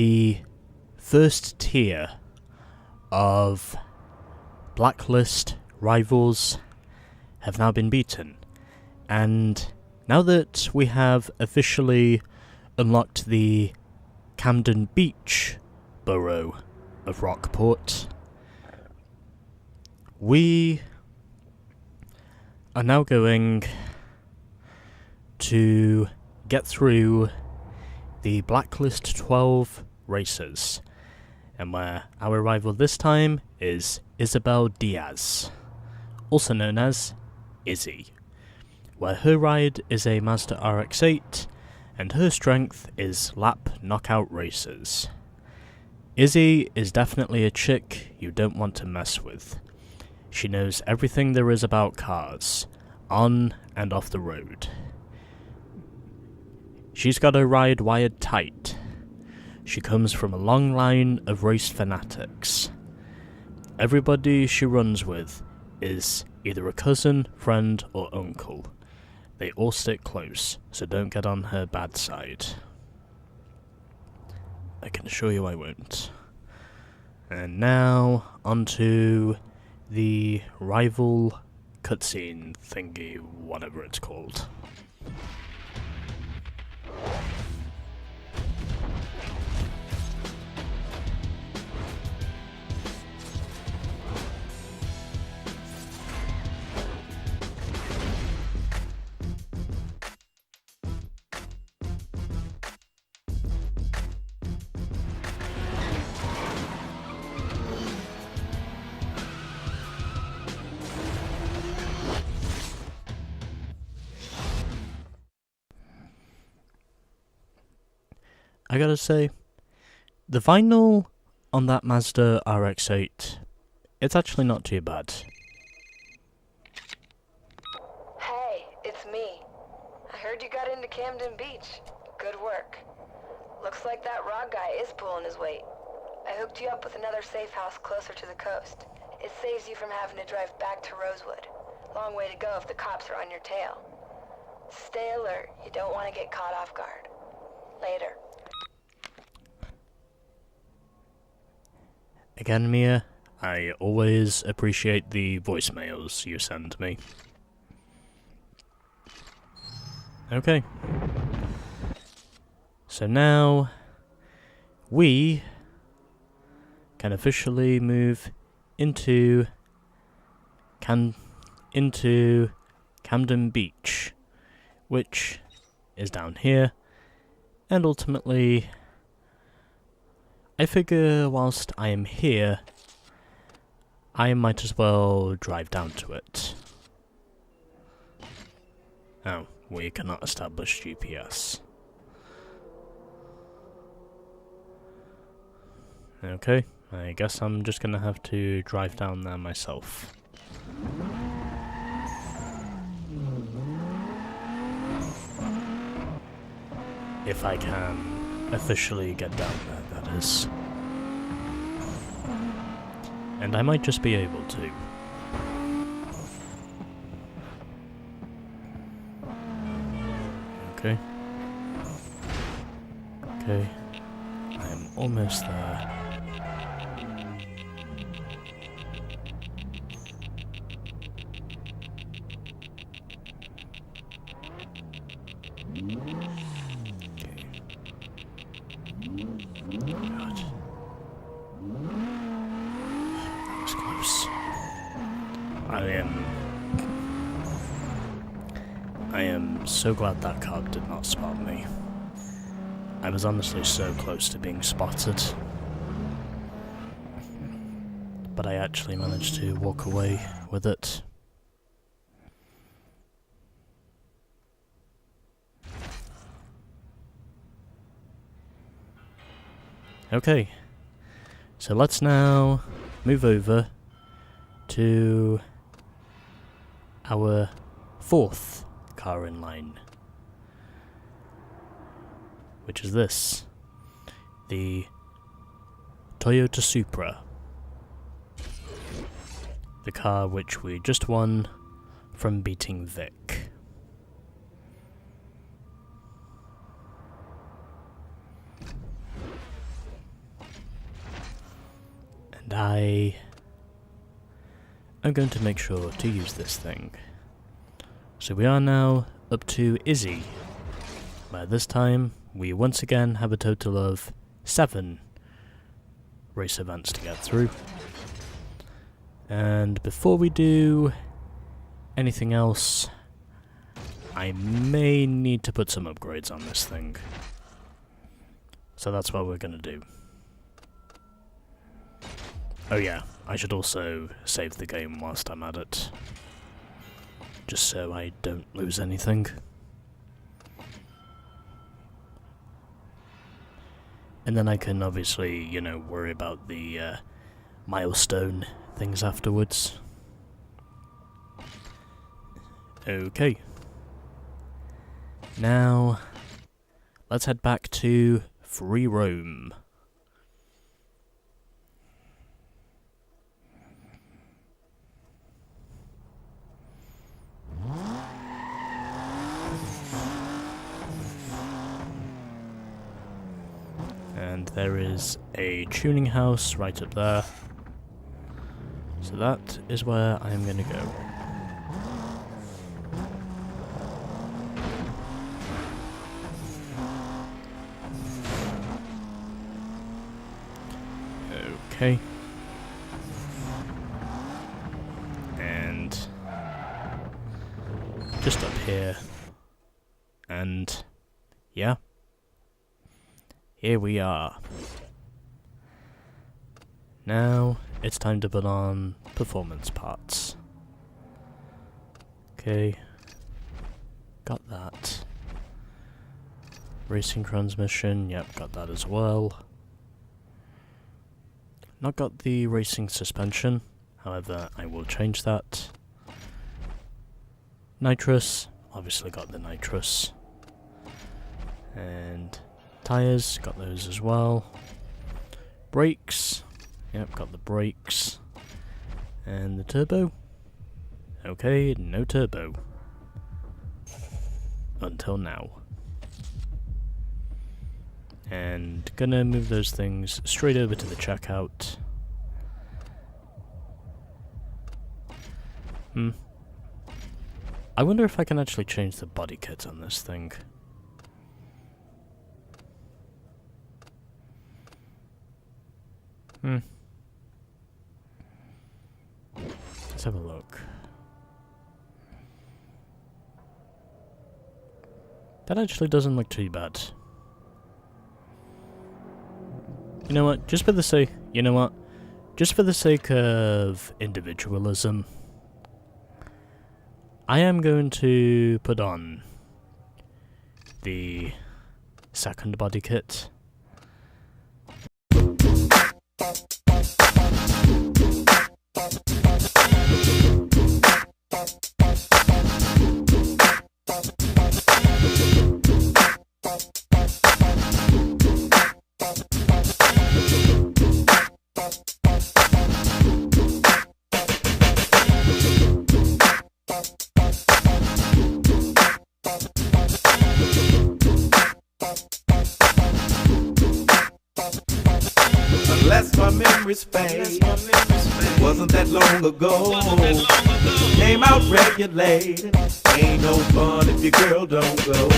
the first tier of blacklist rivals have now been beaten, and now that we have officially unlocked the Camden Beach borough of Rockport, we are now going to get through the Blacklist 12 races, and where our rival this time is Isabel Diaz, also known as Izzy, where her ride is a Mazda RX-8 and her strength is lap knockout races. Izzy is definitely a chick you don't want to mess with. She knows everything there is about cars, on and off the road. She's got her ride wired tight. She comes from a long line of race fanatics. Everybody she runs with is either a cousin, friend, or uncle. They all stick close, so don't get on her bad side. I can assure you I won't. And now, onto the rival cutscene thingy, whatever it's called. I gotta say, the vinyl on that Mazda RX-8, it's actually not too bad. Hey, it's me. I heard you got into Camden Beach. Good work. Looks like that Rod guy is pulling his weight. I hooked you up with another safe house closer to the coast. It saves you from having to drive back to Rosewood. Long way to go if the cops are on your tail. Stay alert. You don't want to get caught off guard. Later. Again, Mia, I always appreciate the voicemails you send me. Okay. So now, we can officially move into Camden Beach, which is down here, and ultimately, I figure whilst I am here, I might as well drive down to it. Oh, we cannot establish GPS. Okay, I guess I'm just gonna have to drive down there myself. If I can officially get down there, that is. And I might just be able to. Okay. Okay. I am almost there. I am so glad that car did not spot me. I was honestly so close to being spotted. But I actually managed to walk away with it. Okay, so let's now move over to our fourth car in line, which is this, the Toyota Supra, the car which we just won from beating Vic. And I am going to make sure to use this thing. So we are now up to Izzy, where this time we once again have a total of 7 race events to get through. And before we do anything else, I may need to put some upgrades on this thing. So that's what we're gonna do. Oh yeah, I should also save the game whilst I'm at it, just so I don't lose anything. And then I can obviously, you know, worry about the milestone things afterwards. Okay. Now, let's head back to Free Roam. And there is a tuning house right up there. So that is where I am going to go. Okay. And just up here. And yeah. Here we are. Now it's time to put on performance parts. Okay. Got that. Racing transmission, yep, got that as well. Not got the racing suspension, however I will change that. Nitrous, obviously got the nitrous. And tires, got those as well. Brakes, yep, got the brakes. And the turbo? Okay, no turbo. Until now. And gonna move those things straight over to the checkout. I wonder if I can actually change the body kit on this thing. Let's have a look. That actually doesn't look too bad. You know what? Just for the sake, just for the sake of individualism, I am going to put on the second body kit. Unless my memory's fade, wasn't that long ago. Came out regulated, ain't no fun if your girl don't go.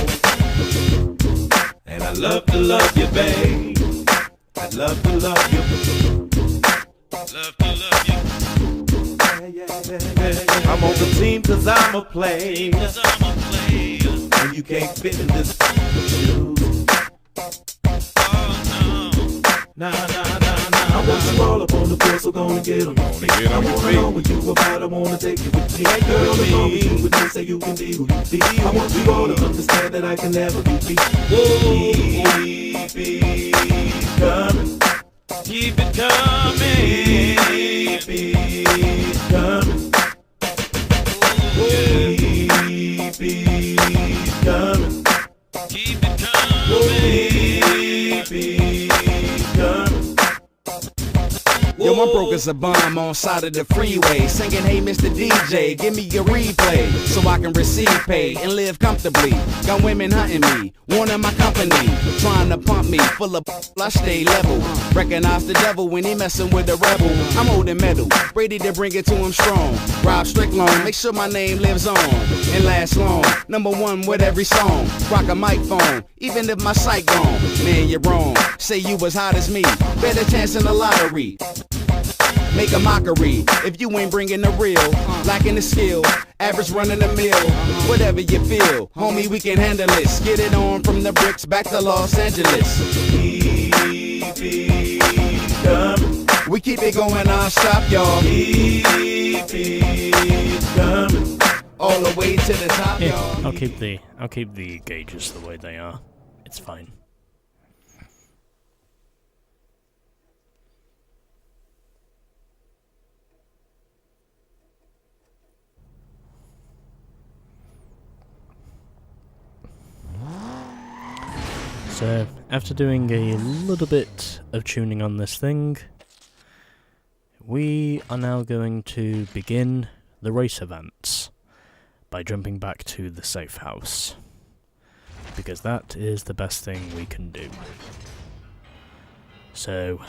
And I love to love you, babe. I'd love to love you. Love to love you. I'm on the team 'cause I'm a player. And you can't fit in this shoes. Nah. I want you all up on the floor, so gonna get on your feet. I wanna know what you about, I wanna take you with me. Girl, as long as you with me, say you can be who you be. I want you all to understand that I can never be beat. Keep it coming. Keep it coming. Keep it coming. Keep it coming. Keep it coming. Keep it coming. Yo, I'm broke as a bum on side of the freeway, singing, hey, Mr. DJ, give me a replay, so I can receive pay and live comfortably. Got women hunting me, wanting my company, trying to pump me, full of I stay level. Recognize the devil when he messin' with the rebel. I'm holding metal, ready to bring it to him strong. Rob Strickland, make sure my name lives on and lasts long. #1 with every song. Rock a microphone, even if my sight gone. Man, you're wrong. Say you as hot as me. Better chance in the lottery. Make a mockery if you ain't bringing the real. Lacking the skill, average running the mill. Whatever you feel, homie, we can handle this. Get it on from the bricks back to Los Angeles. Keep it coming. We keep it going non-stop, y'all. Keep it coming. All the way to the top, Yeah, y'all. I'll keep the gauges the way they are. It's fine. So, after doing a little bit of tuning on this thing, we are now going to begin the race events by jumping back to the safe house, because that is the best thing we can do. So,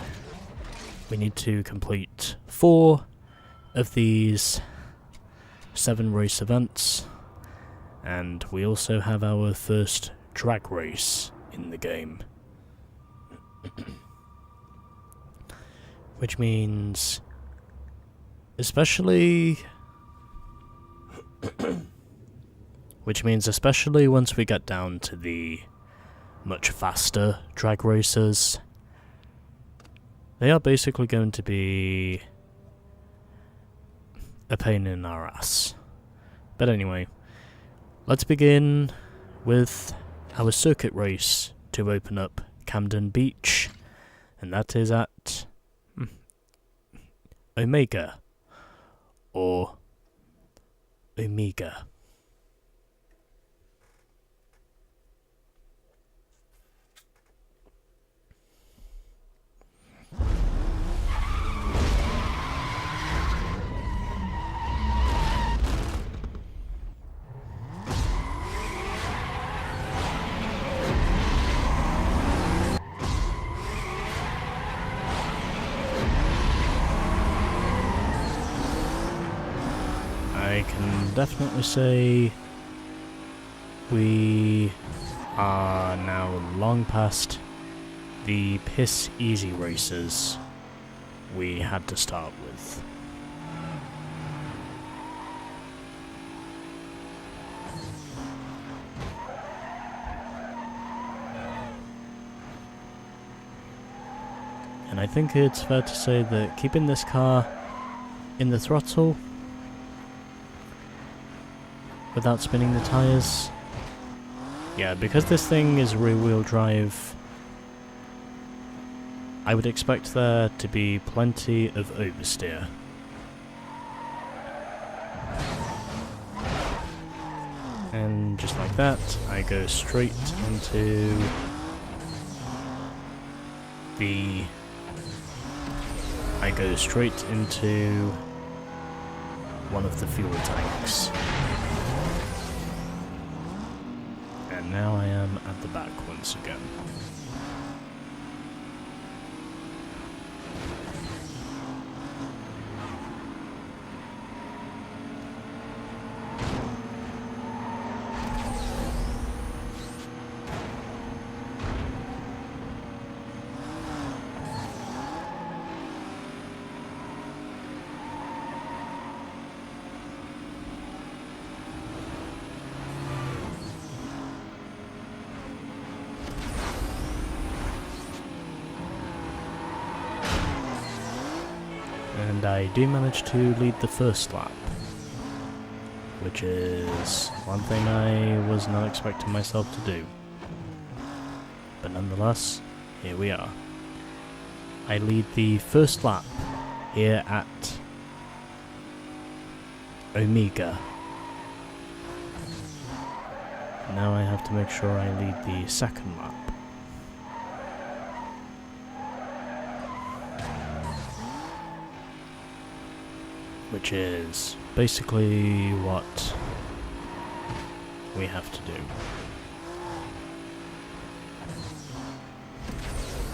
we need to complete 4 of these 7 race events, and we also have our first drag race in the game. Which means, especially once we get down to the much faster drag racers, they are basically going to be a pain in our ass. But anyway, let's begin with our circuit race to open up Camden Beach, and that is at Omega, or Omega. I can definitely say we are now long past the piss easy races we had to start with. And I think it's fair to say that keeping this car in the throttle without spinning the tyres, yeah, because this thing is rear-wheel drive, I would expect there to be plenty of oversteer. And just like that, I go straight into one of the fuel tanks. And now I am at the back once again. And I do manage to lead the first lap, which is one thing I was not expecting myself to do. But nonetheless, here we are. I lead the first lap here at Omega. Now I have to make sure I lead the second lap. Which is basically what we have to do.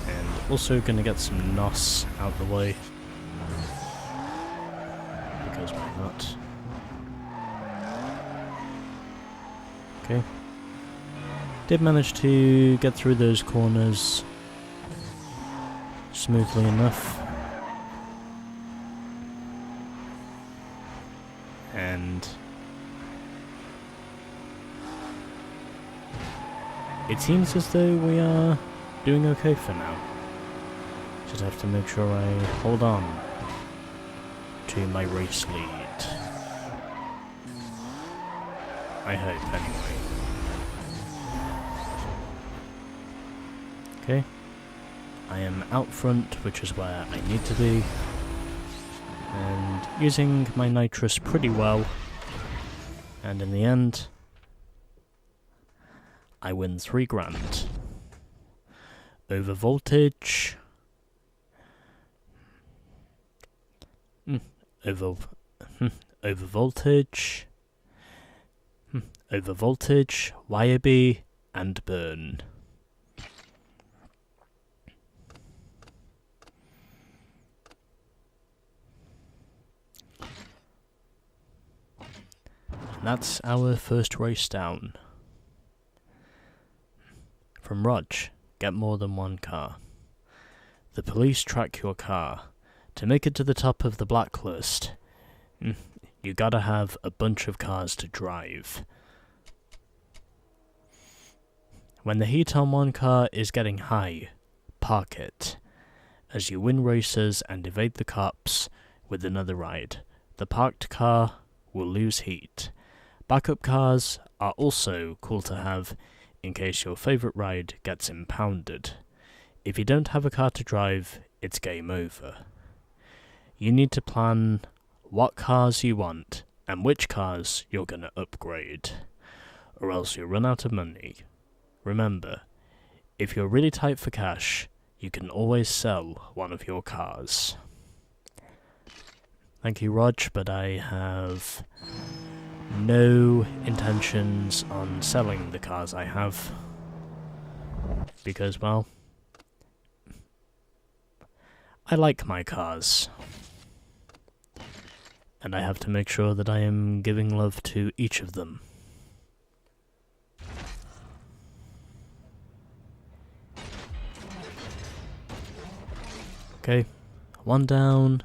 And Also gonna get some NOS out the way. Because why not? Okay. Did manage to get through those corners smoothly enough. And it seems as though we are doing okay for now. Just have to make sure I hold on to my race lead. I hope, anyway. Okay. I am out front, which is where I need to be. And using my nitrous pretty well. And in the end, I win 3 grand. Over voltage. Over voltage. Over voltage, YAB, and burn. And that's our first race down. From Rog, get more than 1 car. The police track your car. To make it to the top of the blacklist, you gotta have a bunch of cars to drive. When the heat on one car is getting high, park it. As you win races and evade the cops with another ride, the parked car will lose heat. Backup cars are also cool to have in case your favourite ride gets impounded. If you don't have a car to drive, it's game over. You need to plan what cars you want and which cars you're going to upgrade, or else you'll run out of money. Remember, if you're really tight for cash, you can always sell one of your cars. Thank you, Rog, but I have no intentions on selling the cars I have, because, well, I like my cars. And I have to make sure that I am giving love to each of them. Okay, 1 down,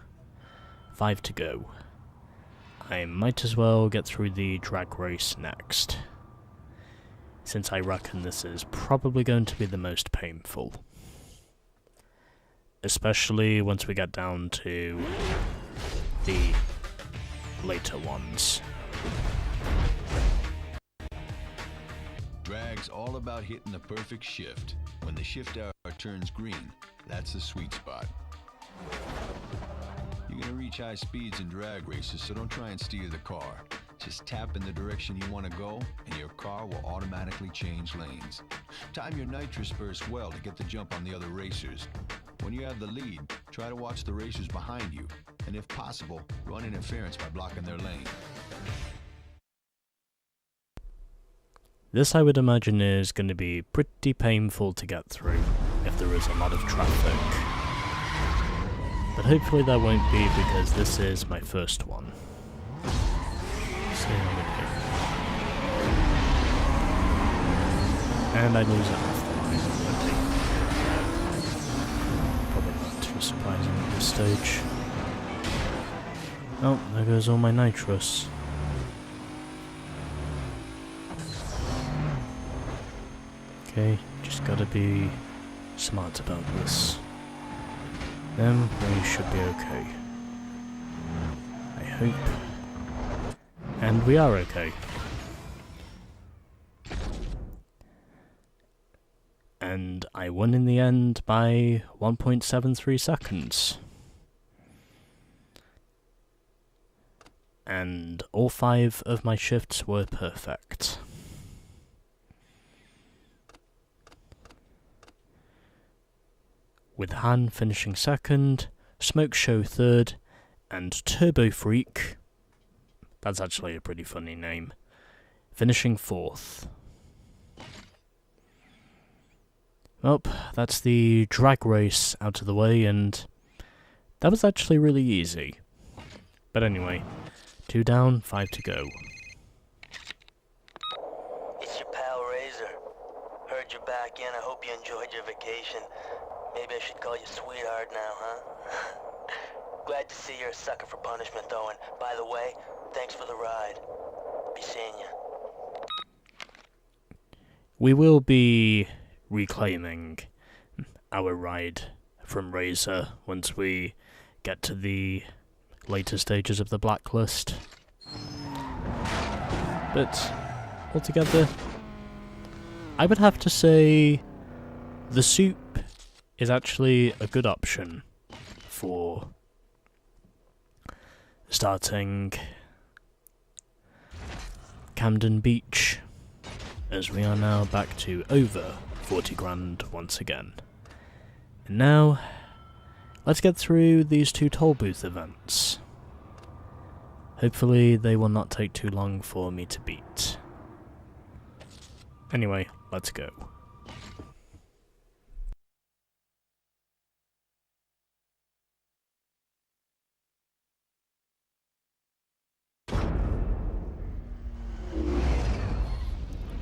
5 to go. I might as well get through the drag race next, since I reckon this is probably going to be the most painful. Especially once we get down to the later ones. Drag's all about hitting the perfect shift. When the shift hour turns green, that's the sweet spot. You're gonna reach high speeds in drag races, so don't try and steer the car. Just tap in the direction you want to go, and your car will automatically change lanes. Time your nitrous burst well to get the jump on the other racers. When you have the lead, try to watch the racers behind you, and if possible, run interference by blocking their lane. This, I would imagine, is going to be pretty painful to get through if there is a lot of traffic. But hopefully that won't be, because this is my first one. Stay on it here. And I lose it off the line already. Probably not too surprising at this stage. Oh, there goes all my nitrous. Okay, just gotta be smart about this. Then we should be okay. I hope. And we are okay. And I won in the end by 1.73 seconds. And all 5 of my shifts were perfect. With Han finishing second, Smoke Show third, and Turbo Freak, that's actually a pretty funny name, finishing 4th. Well, that's the drag race out of the way, and that was actually really easy. But anyway, 2 down, 5 to go. It's your pal Razor. Heard you're back in. I hope you enjoyed your vacation. Maybe I should call you sweetheart now, huh? Glad to see you're a sucker for punishment, though, and by the way, thanks for the ride. Be seeing you. We will be reclaiming our ride from Razor once we get to the later stages of the Blacklist. But altogether, I would have to say the soup is actually a good option for starting Camden Beach, as we are now back to over 40 grand once again. And now, let's get through these 2 toll booth events. Hopefully they will not take too long for me to beat. Anyway, let's go.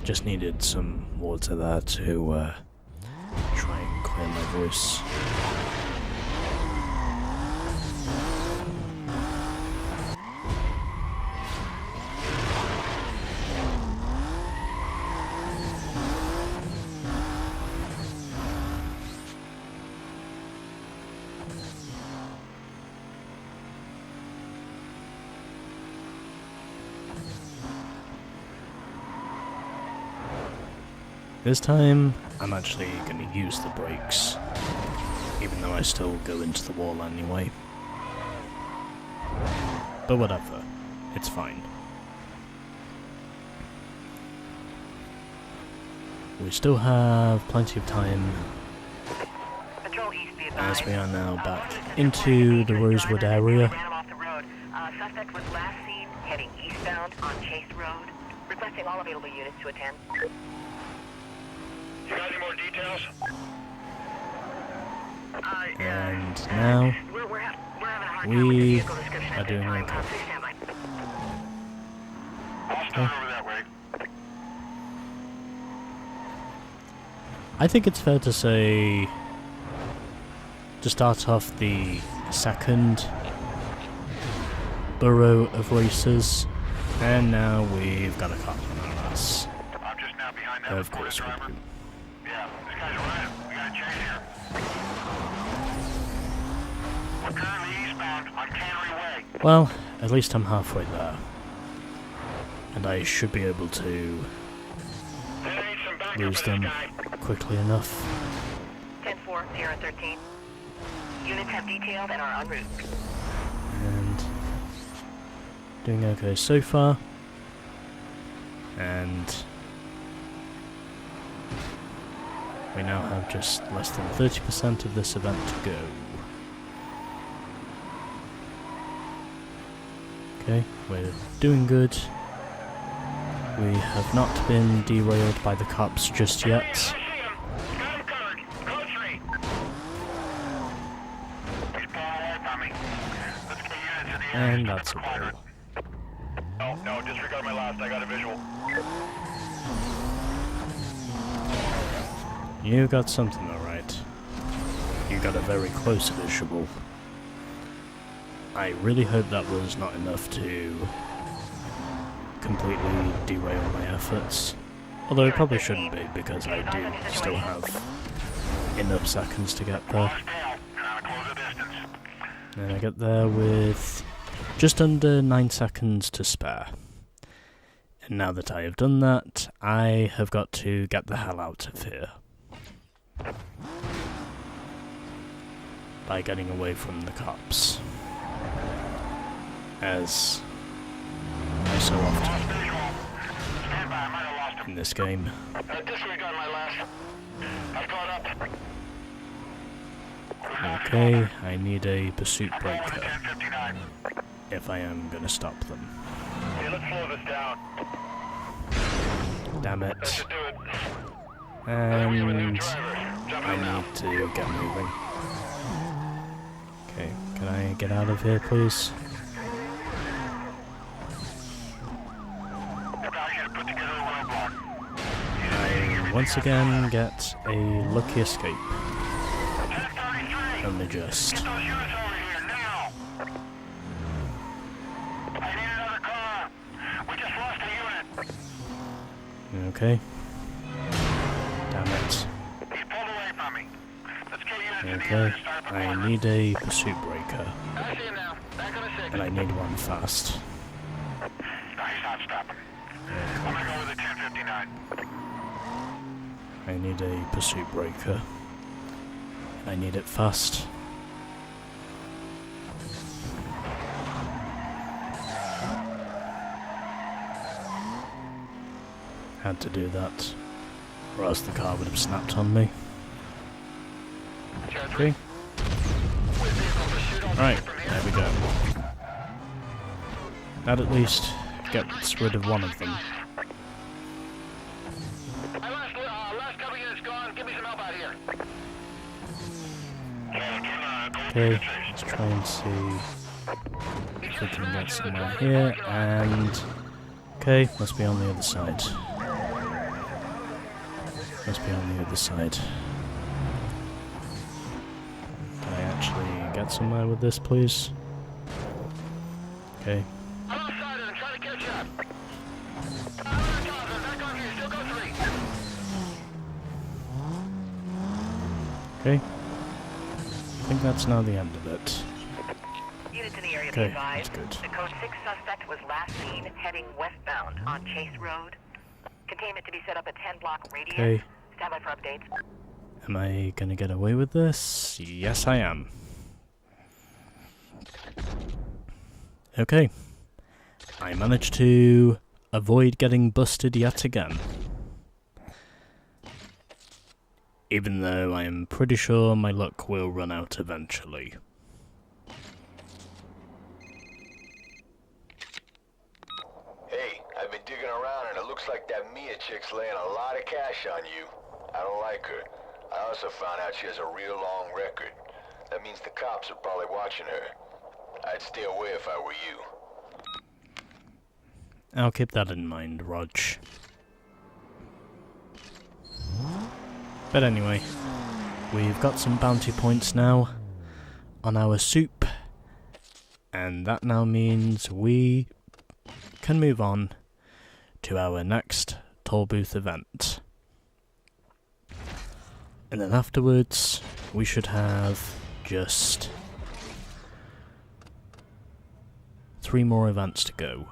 Just needed some water there to try and clear my voice. This time, I'm actually going to use the brakes, even though I still go into the wall anyway. But whatever, it's fine. We still have plenty of time, as we are now back into the Rosewood area. Suspect was last seen heading eastbound on Chase Road. Requesting all available units to attend. You got any more details? And now, We're having a hard time with the we vehicle description are at this doing time. okay. Please stand by. I'll stand over that way. I think it's fair to say, to start off the second borough of races, and now we've got a cop on our ass. I'm just now behind that Of course we driver. do. Yeah, this guy's running. We got a chase here. We're currently eastbound on Cannery Way. Well, at least I'm halfway there. And I should be able to There ain't some backup lose for this them guy. quickly enough. 10-4, 013. Units have detailed and are en route. And doing okay so far. And we now have just less than 30% of this event to go. Okay, we're doing good. We have not been derailed by the cops just yet. I see him. Got him covered. Code 3. He's pulling away from me. Let's get units in the area. And that's a quadrant. No, disregard my last. I got a visual. You got something alright. You got a very close visual. I really hope that was not enough to completely derail my efforts. Although it probably shouldn't be, because I do still have enough seconds to get there. Lost tail. Trying to close the distance. And I get there with just under 9 seconds to spare. And now that I have done that, I have got to get the hell out of here. By getting away from the cops. As I so often Lost visual. Stand by. I might have lost him. in this game. Disregard my last. I've caught up. Okay, I need a pursuit Going breaker 1059. if I am gonna stop them. Hey, let's slow this down. Damn That it. should do it. And I need to get moving. Okay, can I get out of here, please? I once again get a lucky escape. Only just. Okay. Damn it. Okay, I need a pursuit breaker. And I need one fast. I need a pursuit breaker. And I need it fast. Had to do that, or else the car would have snapped on me. Okay. Right, there we go. That at least gets rid of one of them. Okay, let's try and see if we can get somewhere here, and... Okay, must be on the other side. Must be on the other side. Can I actually get somewhere with this, please? Okay. Okay. I think that's now the end of it. Units in the area Okay, be advised. that's good. The code 6 suspect was last seen heading westbound on Chase Road. Containment to be set up at 10 block radius. Okay. Stand by for updates. Am I gonna get away with this? Yes, I am. Okay. I managed to avoid getting busted yet again. Even though I am pretty sure my luck will run out eventually. Hey, I've been digging around and it looks like that Mia chick's laying a lot of cash on you. I don't like her. I also found out she has a real long record. That means the cops are probably watching her. I'd stay away if I were you. I'll keep that in mind, Rog. But anyway, we've got some bounty points now on our soup, and that now means we can move on to our next toll booth event. And then afterwards, we should have just 3 more events to go.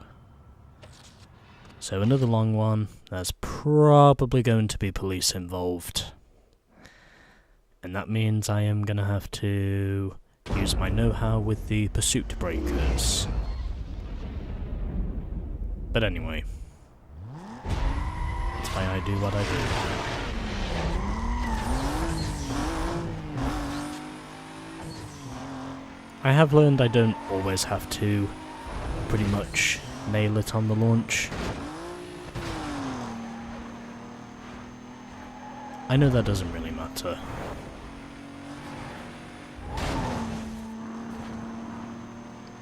So another long one, there's probably going to be police involved. And that means I am going to have to use my know-how with the pursuit breakers. But anyway, that's why I do what I do. I have learned I don't always have to pretty much nail it on the launch. I know that doesn't really matter.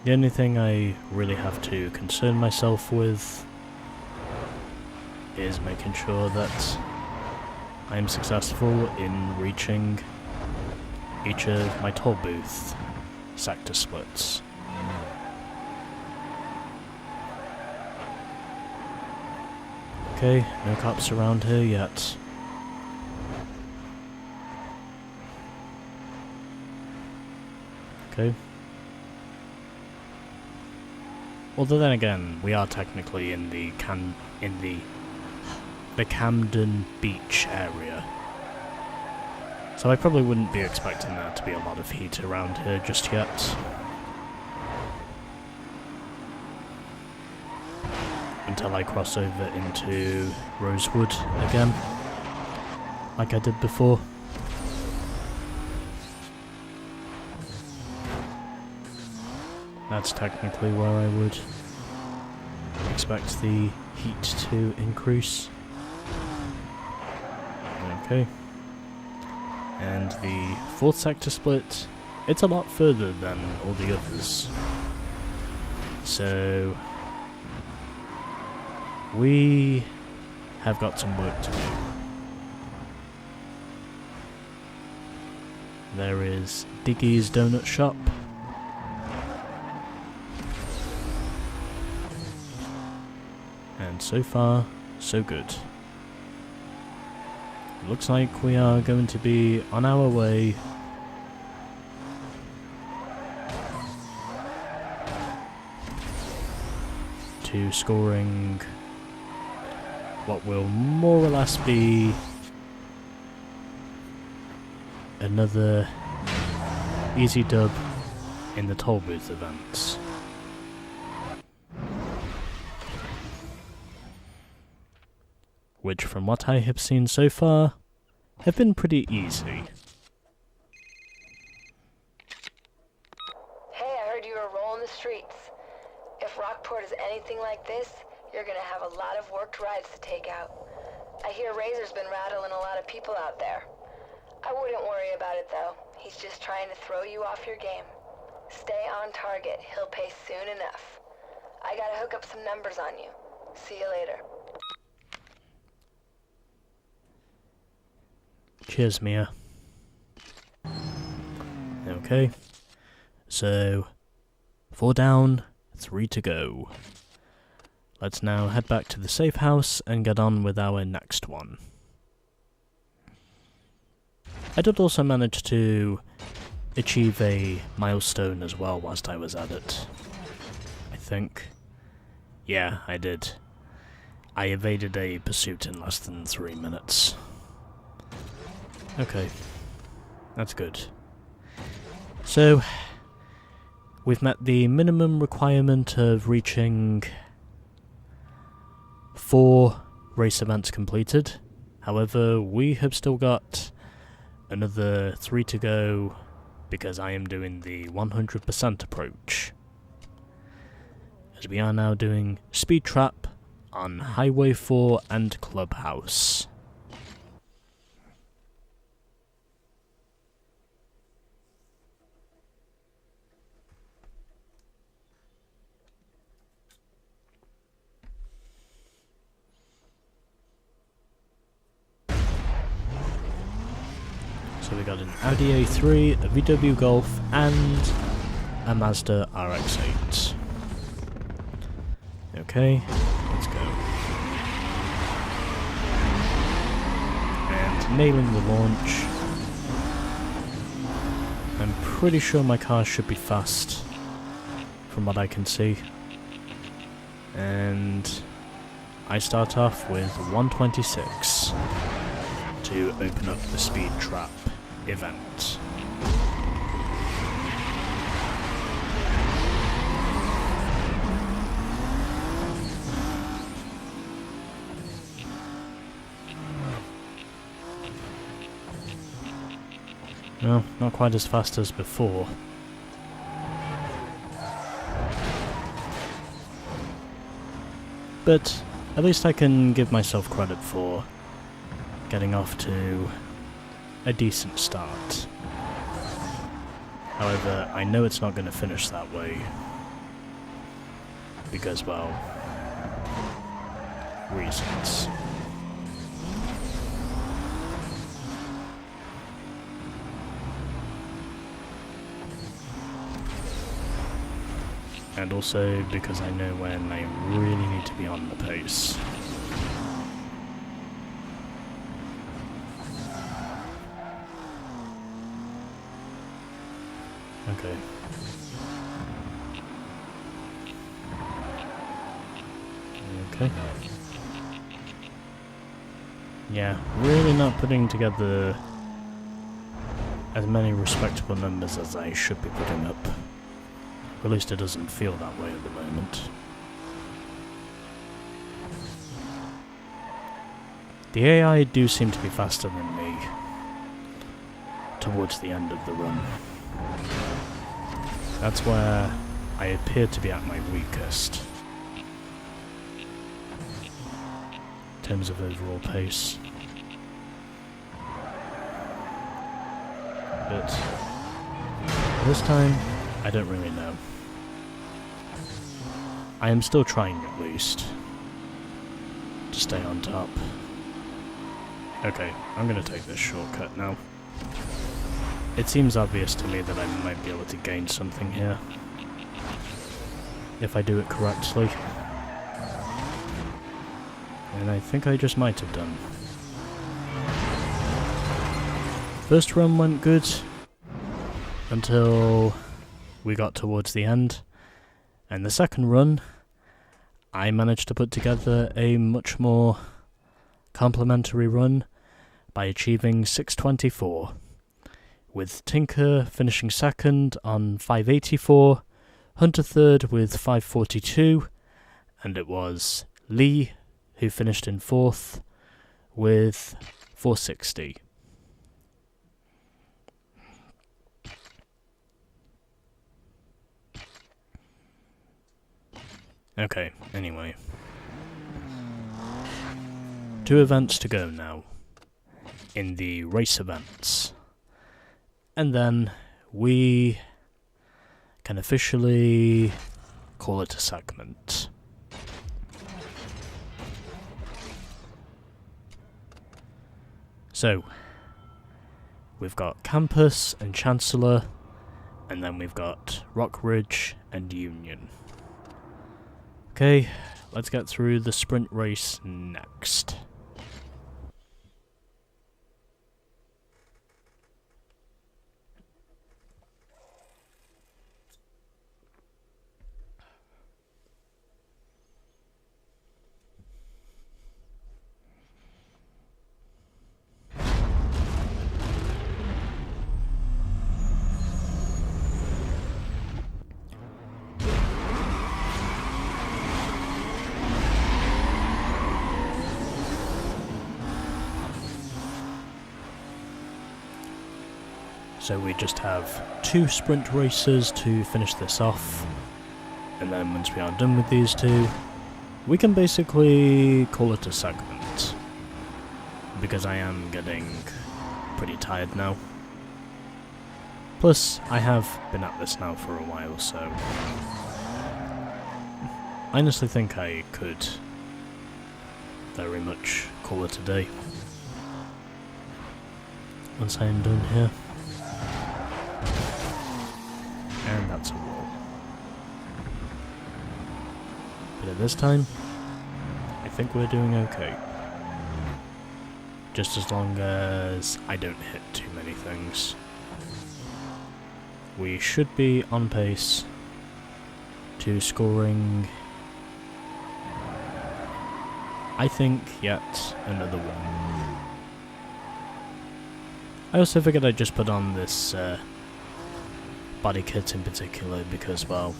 The only thing I really have to concern myself with is making sure that I am successful in reaching each of my toll booth sector splits. Okay, no cops around here yet. Okay. Although then again, we are technically in the Camden Beach area. So I probably wouldn't be expecting there to be a lot of heat around here just yet. Until I cross over into Rosewood again, like I did before. That's technically where I would expect the heat to increase. Okay. And the fourth sector split, it's a lot further than all the others. So we have got some work to do. There is Diggy's Donut Shop. And so far, so good. Looks like we are going to be on our way to scoring what will more or less be another easy dub in the toll booth events. Which, from what I have seen so far, have been pretty easy. Hey, I heard you were rolling the streets. If Rockport is anything like this, you're gonna have a lot of worked rides to take out. I hear Razor's been rattling a lot of people out there. I wouldn't worry about it though. He's just trying to throw you off your game. Stay on target. He'll pay soon enough. I gotta hook up some numbers on you. See you later. Cheers, Mia. Okay. So, 4 down, 3 to go. Let's now head back to the safe house and get on with our next one. I did also manage to achieve a milestone as well whilst I was at it. I think. Yeah, I did. I evaded a pursuit in less than 3 minutes. Okay. That's good. So, we've met the minimum requirement of reaching 4 race events completed. However, we have still got another 3 to go because I am doing the 100% approach. As we are now doing Speed Trap on Highway 4 and Clubhouse. So we got an Audi A3, a VW Golf, and a Mazda RX-8. Okay, let's go. And nailing the launch. I'm pretty sure my car should be fast, from what I can see. And I start off with 126 to open up the Speed Trap event. No, not quite as fast as before. But at least I can give myself credit for getting off to a decent start. However, I know it's not going to finish that way. Because, well, reasons. And also because I know when I really need to be on the pace. Okay. Okay. Yeah, really not putting together as many respectable numbers as I should be putting up. At least it doesn't feel that way at the moment. The AI do seem to be faster than me towards the end of the run. That's where I appear to be at my weakest in terms of overall pace. but this time, I don't really know. I am still trying at least to stay on top. Okay, I'm gonna take this shortcut now. It seems obvious to me that I might be able to gain something here, if I do it correctly. And I think I just might have done. First run went good, until we got towards the end. And the second run, I managed to put together a much more complimentary run by achieving 624, with Tinker finishing second on 584, Hunter third with 542, and it was Lee who finished in fourth with 460. Okay, anyway. 2 events to go now, in the race events. And then we can officially call it a segment. So, we've got Campus and Chancellor, and then we've got Rockridge and Union. Okay, let's get through the sprint race next. So we just have 2 sprint races to finish this off, and then once we are done with these 2, we can basically call it a segment, because I am getting pretty tired now. Plus, I have been at this now for a while, so I honestly think I could very much call it a day once I am done here. And that's a wall. But at this time, I think we're doing okay. Just as long as I don't hit too many things. We should be on pace to scoring, I think, yet another one. I also figured I'd just put on this body kit in particular because, well,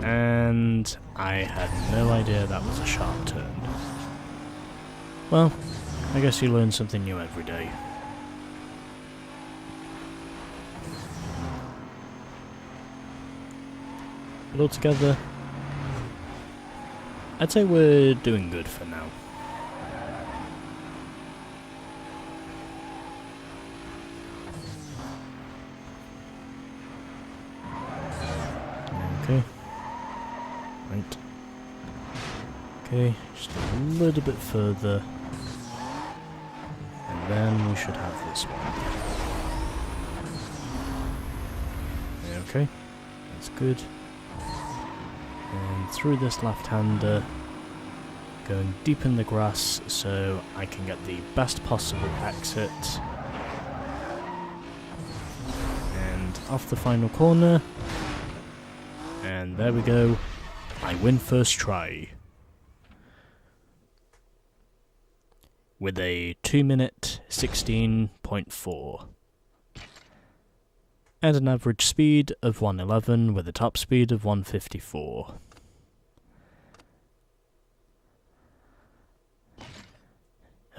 and I had no idea that was a sharp turn. Well, I guess you learn something new every day. But altogether, I'd say we're doing good for now. Okay. Right. Okay, just a little bit further. And then we should have this one. Okay, that's good. And through this left-hander, going deep in the grass so I can get the best possible exit. And off the final corner. And there we go. I win first try. With a 2-minute 16.4. And an average speed of 111 with a top speed of 154.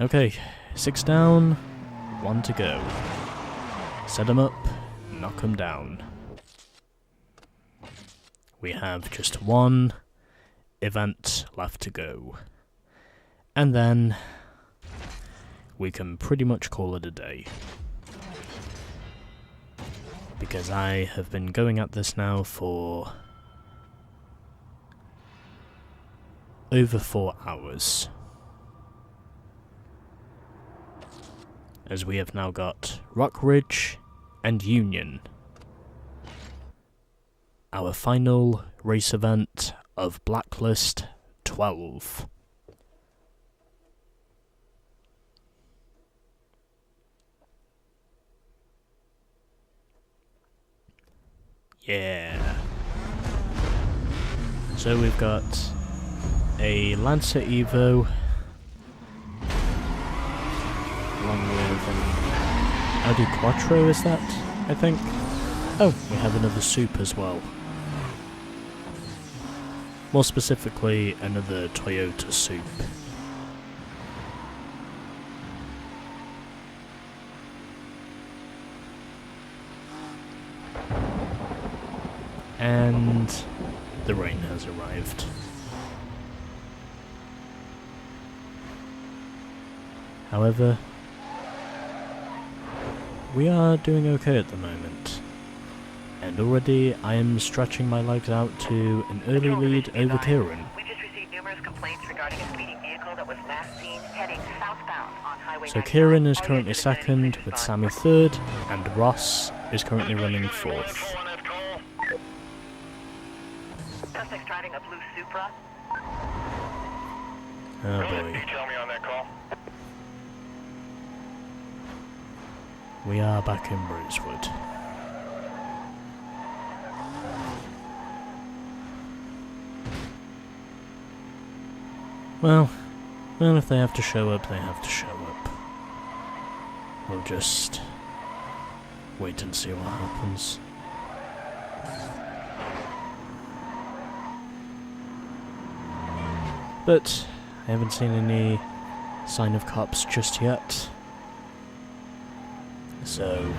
Okay, 6 down, 1 to go. Set 'em up, knock 'em down. We have just 1 event left to go. And then we can pretty much call it a day. Because I have been going at this now for over 4 hours. As we have now got Rock Ridge and Union. Our final race event of Blacklist 12. Yeah. So we've got a Lancer Evo along with an Audi Quattro, is that, I think? Oh, we have another Soup as well. More specifically, another Toyota Soup. And the rain has arrived. However, we are doing okay at the moment. And already I am stretching my legs out to an early lead over Kieran. We just received numerous complaints regarding a speeding vehicle that was last seen heading southbound on Highway 99. So Kieran is currently second, with Sammy third, and Ross is currently running fourth. Suspect's driving a blue Supra. Oh boy. Tell me on that call. We are back in Rosewood. Well, if they have to show up, they have to show up. We'll just wait and see what happens. But I haven't seen any sign of cops just yet. So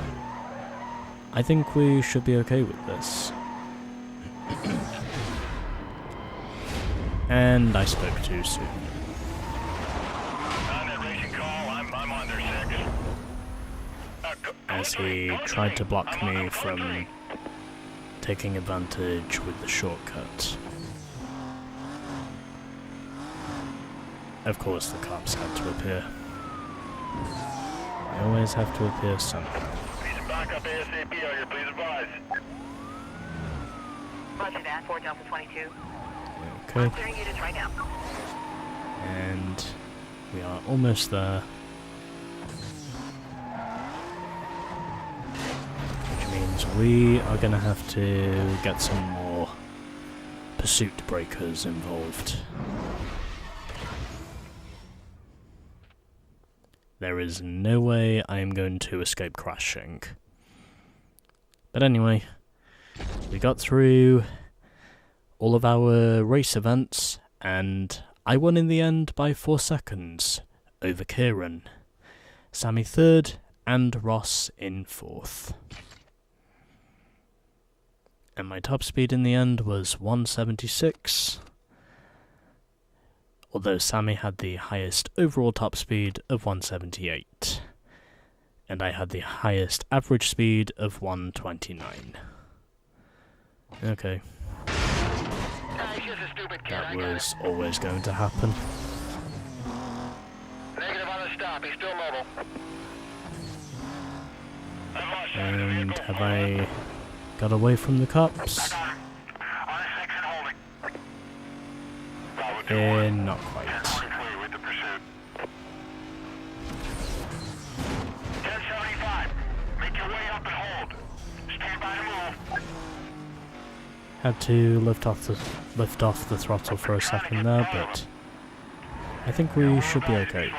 I think we should be okay with this. And I spoke too soon. On that racing call, I'm on their 6. As he tried to block me from taking advantage with the shortcut. Of course the cops had to appear. They always have to appear somehow. Need some backup ASAP out here, please advise. Roger that, 4 Delta 22. Okay. I'm clearing units right now. And we are almost there. Which means we are going to have to get some more pursuit breakers involved. There is no way I am going to escape crashing. But anyway, we got through all of our race events, and I won in the end by 4 seconds over Kieran. Sammy third, and Ross in fourth. And my top speed in the end was 176. Although Sammy had the highest overall top speed of 178. And I had the highest average speed of 129. Okay. That was always going to happen. Negative on the stop, he's still mobile. And have I got away from the cops? Not quite. 1075. Make your way up and hold. Stand by to move. Had to lift off the throttle for a second there, but I think we should be okay.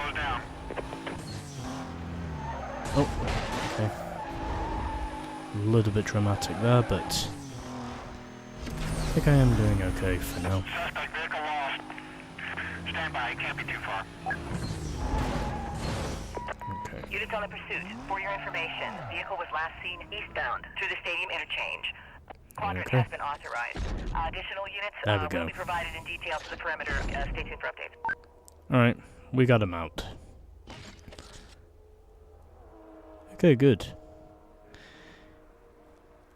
Oh, okay. A little bit dramatic there, but I think I am doing okay for now. Suspect vehicle lost. Stand by, can't be too far. Okay. Units on the pursuit. For your information, the vehicle was last seen eastbound through the stadium interchange. Quadrant Okay. has been authorized. Additional units There we will go. be provided in detail to the perimeter. Stay tuned for updates. Alright, we got him out. Okay, good.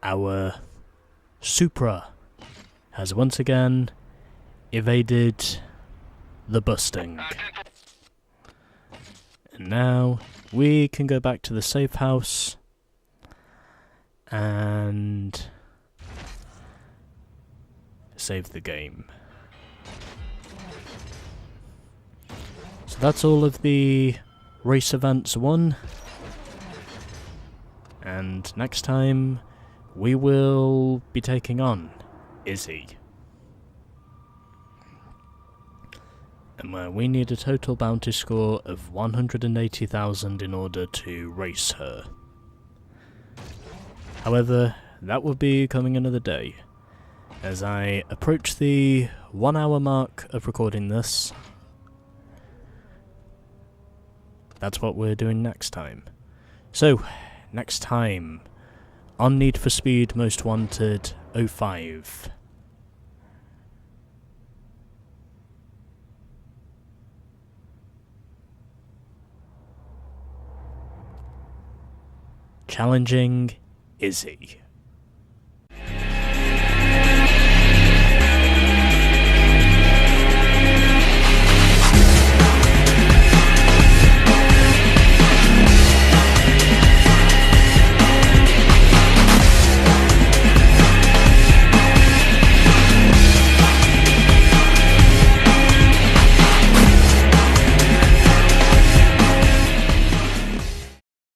Our Supra has once again evaded the busting. And now we can go back to the safe house and save the game. So that's all of the race events won. And next time we will be taking on Izzy. And we need a total bounty score of 180,000 in order to race her. However, that will be coming another day. As I approach the 1 hour mark of recording this, that's what we're doing next time. So, next time, on Need for Speed Most Wanted 05. Challenging Izzy.